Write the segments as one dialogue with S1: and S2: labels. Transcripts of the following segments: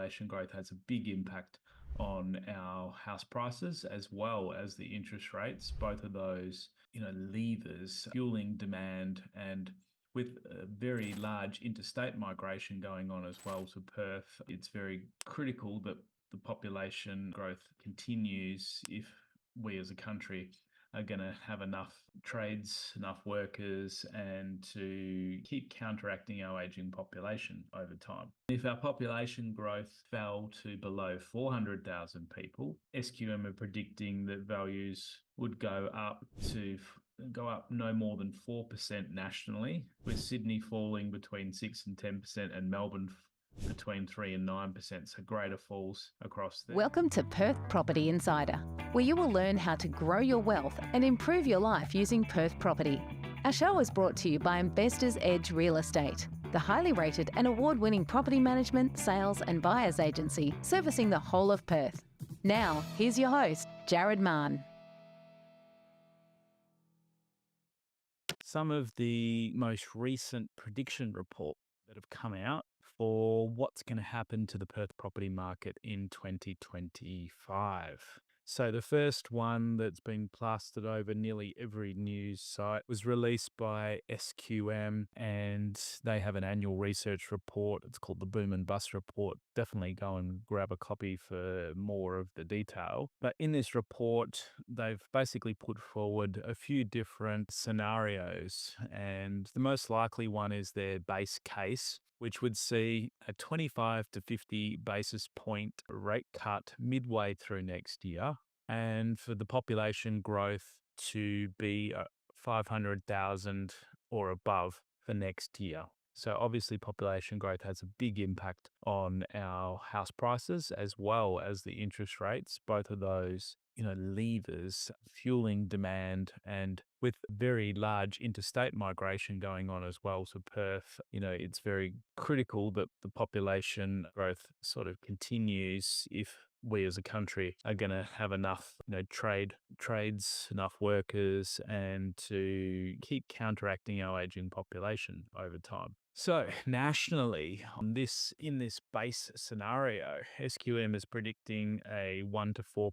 S1: population growth has a big impact on our house prices as well as the interest rates. Both of those, levers fueling demand, and with a very large interstate migration going on as well to Perth, it's very critical that the population growth continues if we as a country are going to have enough trades, enough workers, and to keep counteracting our aging population over time. If our population growth fell to below 400,000 people, SQM are predicting that values would go up no more than 4% nationally, with Sydney falling between 6 and 10% and Melbourne between 3 and 9%, so greater falls across there.
S2: Welcome to Perth Property Insider, where you will learn how to grow your wealth and improve your life using Perth property. Our show is brought to you by Investors Edge Real Estate, the highly rated and award-winning property management, sales and buyers agency servicing the whole of Perth. Now, here's your host, Jared Mann.
S3: Some of the most recent prediction reports that have come out for what's going to happen to the Perth property market in 2025. So the first one that's been plastered over nearly every news site was released by SQM, and they have an annual research report. It's called the Boom and Bust Report. Definitely go and grab a copy for more of the detail. But in this report, they've basically put forward a few different scenarios, and the most likely one is their base case, which would see a 25 to 50 basis point rate cut midway through next year, and for the population growth to be 500,000 or above for next year. So obviously population growth has a big impact on our house prices as well as the interest rates. Both of those, levers fueling demand, and with very large interstate migration going on as well to Perth, it's very critical that the population growth sort of continues if we as a country are going to have enough, trades, enough workers, and to keep counteracting our aging population over time. So nationally, in this base scenario, SQM is predicting a 1 to 4%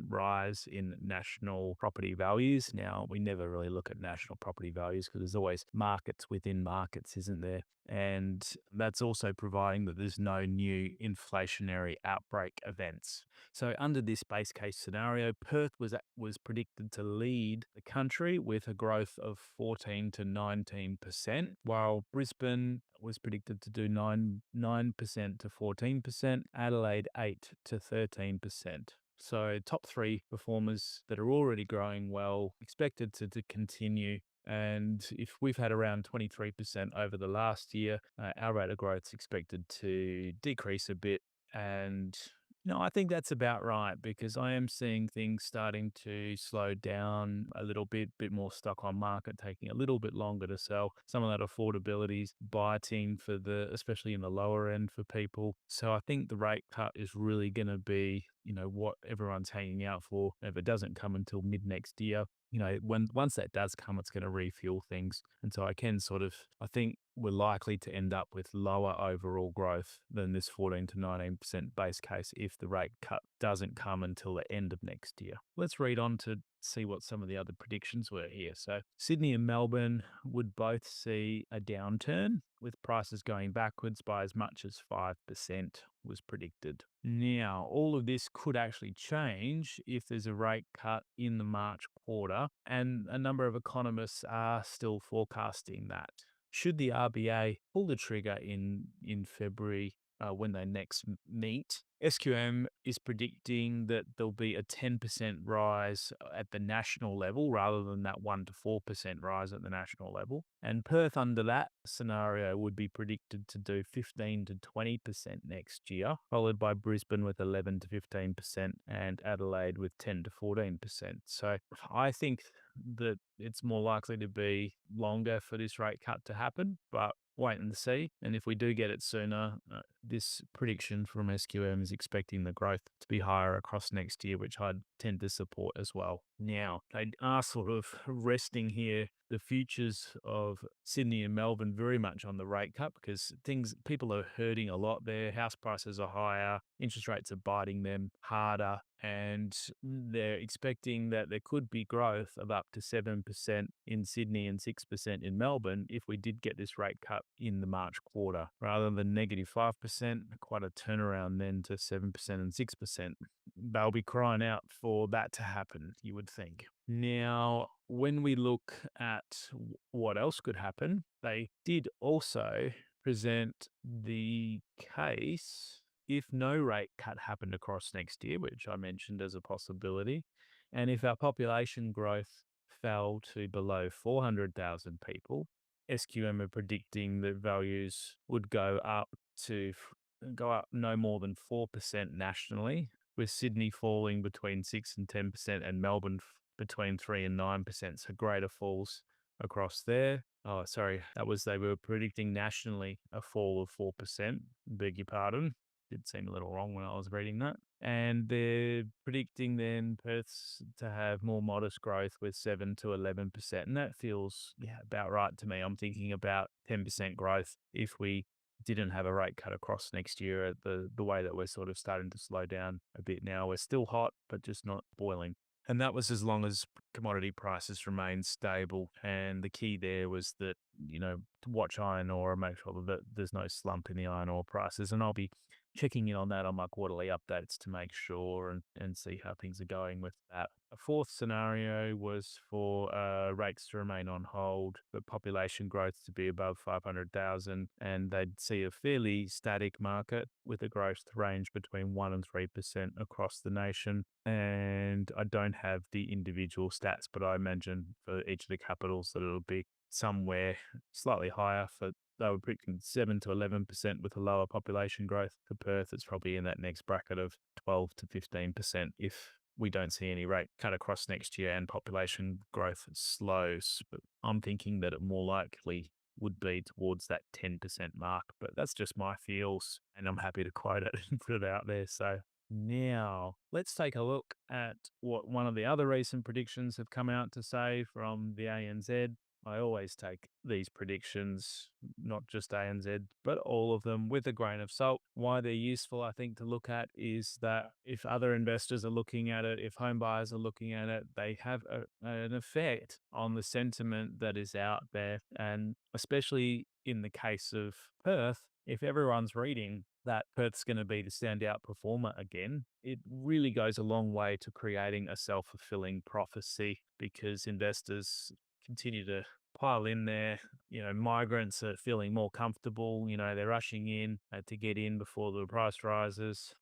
S3: rise in national property values. Now, we never really look at national property values because there's always markets within markets, isn't there? And that's also providing that there's no new inflationary outbreak events. So under this base case scenario, Perth was predicted to lead the country with a growth of 14 to 19%, while Brisbane was predicted to do 9% to 14%, Adelaide 8 to 13%. So top three performers that are already growing well, expected to continue. And if we've had around 23% over the last year, our rate of growth is expected to decrease a bit. And I think that's about right, because I am seeing things starting to slow down a little bit more stock on market, taking a little bit longer to sell. Some of that affordability is biting especially in the lower end for people. So I think the rate cut is really going to be, what everyone's hanging out for. If it doesn't come until mid next year, once that does come, it's going to refuel things. And so I think we're likely to end up with lower overall growth than this 14 to 19% base case if the rate cut doesn't come until the end of next year. Let's read on to see what some of the other predictions were here. So Sydney and Melbourne would both see a downturn, with prices going backwards by as much as 5% was predicted. Now, all of this could actually change if there's a rate cut in the March quarter, and a number of economists are still forecasting that. Should the RBA pull the trigger in February when they next meet, SQM is predicting that there'll be a 10% rise at the national level rather than that 1 to 4% rise at the national level. And Perth under that scenario would be predicted to do 15 to 20% next year, followed by Brisbane with 11 to 15% and Adelaide with 10 to 14%. So I think that it's more likely to be longer for this rate cut to happen, but wait and see. And if we do get it sooner, this prediction from SQM is expecting the growth to be higher across next year, which I'd tend to support as well. Now, they are sort of resting here the futures of Sydney and Melbourne very much on the rate cut because people are hurting a lot there. House prices are higher, interest rates are biting them harder, and they're expecting that there could be growth of up to 7% in Sydney and 6% in Melbourne if we did get this rate cut in the March quarter, rather than negative 5%, quite a turnaround then to 7% and 6%. They'll be crying out for that to happen, you would think. Now, when we look at what else could happen, they did also present the case if no rate cut happened across next year, which I mentioned as a possibility, and if our population growth fell to below 400,000 people, SQM are predicting that values would go up no more than 4% nationally, with Sydney falling between 6 and 10% and Melbourne between 3 and 9%. So greater falls across there. Oh, sorry, they were predicting nationally a fall of 4%. Beg your pardon. Did seem a little wrong when I was reading that. And they're predicting then Perth's to have more modest growth with 7 to 11%. And that feels, about right to me. I'm thinking about 10% growth if we didn't have a rate cut across next year at the way that we're sort of starting to slow down a bit now. We're still hot, but just not boiling. And that was as long as commodity prices remained stable. And the key there was that, to watch iron ore and make sure that there's no slump in the iron ore prices. And I'll be checking in on that on my quarterly updates to make sure and see how things are going with that. A fourth scenario was for rates to remain on hold, but population growth to be above 500,000, and they'd see a fairly static market with a growth range between 1% and 3% across the nation. And I don't have the individual stats, but I imagine for each of the capitals that it'll be somewhere slightly higher. They were predicting 7 to 11% with a lower population growth. For Perth, it's probably in that next bracket of 12 to 15% if we don't see any rate cut across next year and population growth slows. But I'm thinking that it more likely would be towards that 10% mark. But that's just my feels, and I'm happy to quote it and put it out there. So now, let's take a look at what one of the other recent predictions have come out to say from the ANZ. I always take these predictions, not just ANZ, but all of them with a grain of salt. Why they're useful, I think, to look at is that if other investors are looking at it, if home buyers are looking at it, they have an effect on the sentiment that is out there. And especially in the case of Perth, if everyone's reading that Perth's going to be the standout performer again, it really goes a long way to creating a self-fulfilling prophecy because investors continue to pile in there. Migrants are feeling more comfortable. They're rushing in to get in before the price rises.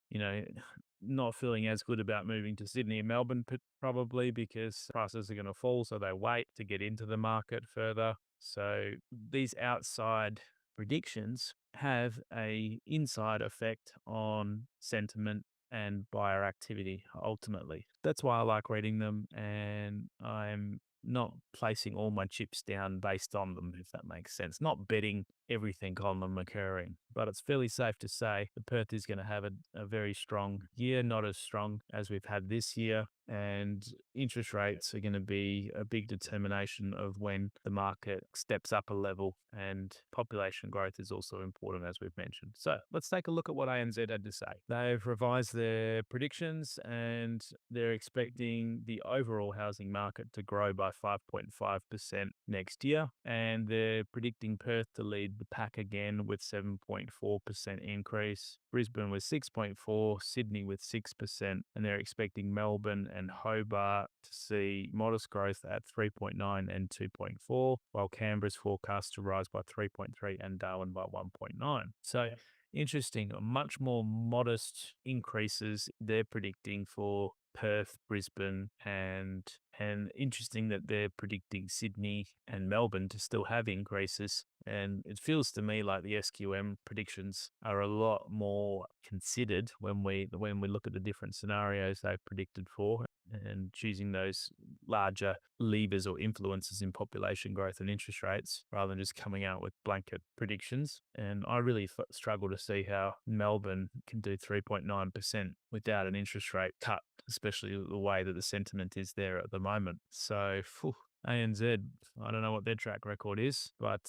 S3: Not feeling as good about moving to Sydney and Melbourne probably because prices are going to fall, so they wait to get into the market further. So these outside predictions have a inside effect on sentiment and buyer activity ultimately. That's why I like reading them, and I'm not placing all my chips down based on them, if that makes sense. Not betting everything on them occurring. But it's fairly safe to say that Perth is going to have a very strong year, not as strong as we've had this year. And interest rates are going to be a big determination of when the market steps up a level. And population growth is also important, as we've mentioned. So let's take a look at what ANZ had to say. They've revised their predictions and they're expecting the overall housing market to grow by 5.5% next year. And they're predicting Perth to lead the pack again with 7.4% increase, Brisbane with 6.4%, Sydney with 6%, and they're expecting Melbourne and Hobart to see modest growth at 3.9 and 2.4, while Canberra's forecast to rise by 3.3 and Darwin by 1.9. So interesting, much more modest increases they're predicting for Perth, Brisbane, and interesting that they're predicting Sydney and Melbourne to still have increases. And it feels to me like the SQM predictions are a lot more considered when we look at the different scenarios they've predicted for. and choosing those larger levers or influences in population growth and interest rates rather than just coming out with blanket predictions. And I really struggle to see how Melbourne can do 3.9% without an interest rate cut, especially the way that the sentiment is there at the moment. So, phew, ANZ, I don't know what their track record is, but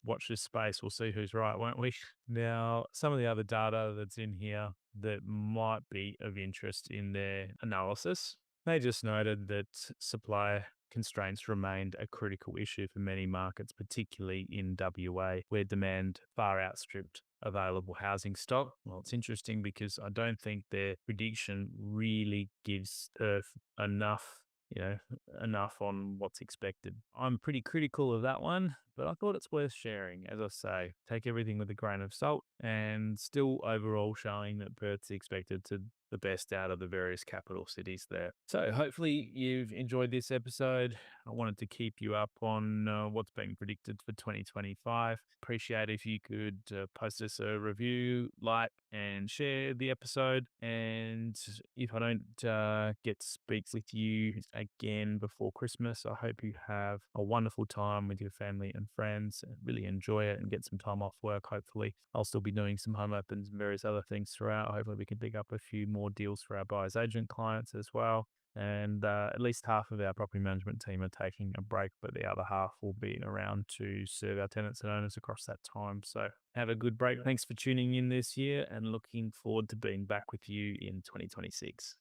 S3: watch this space. We'll see who's right, won't we? Now, some of the other data that's in here that might be of interest in their analysis, they just noted that supply constraints remained a critical issue for many markets, particularly in WA, where demand far outstripped available housing stock. Well, it's interesting because I don't think their prediction really gives Earth enough, you know, enough on what's expected. I'm pretty critical of that one, but I thought it's worth sharing. As I say, take everything with a grain of salt, and still overall showing that Perth's expected to the best out of the various capital cities there. So hopefully you've enjoyed this episode. I wanted to keep you up on what's being predicted for 2025. Appreciate if you could post us a review, like, and share the episode. And if I don't get to speak with you again before Christmas, I hope you have a wonderful time with your family and friends and really enjoy it and get some time off work. Hopefully I'll still be doing some home opens and various other things throughout. Hopefully we can pick up a few more deals for our buyer's agent clients as well. And at least half of our property management team are taking a break, but the other half will be around to serve our tenants and owners across that time. So have a good break. Thanks for tuning in this year, and looking forward to being back with you in 2026.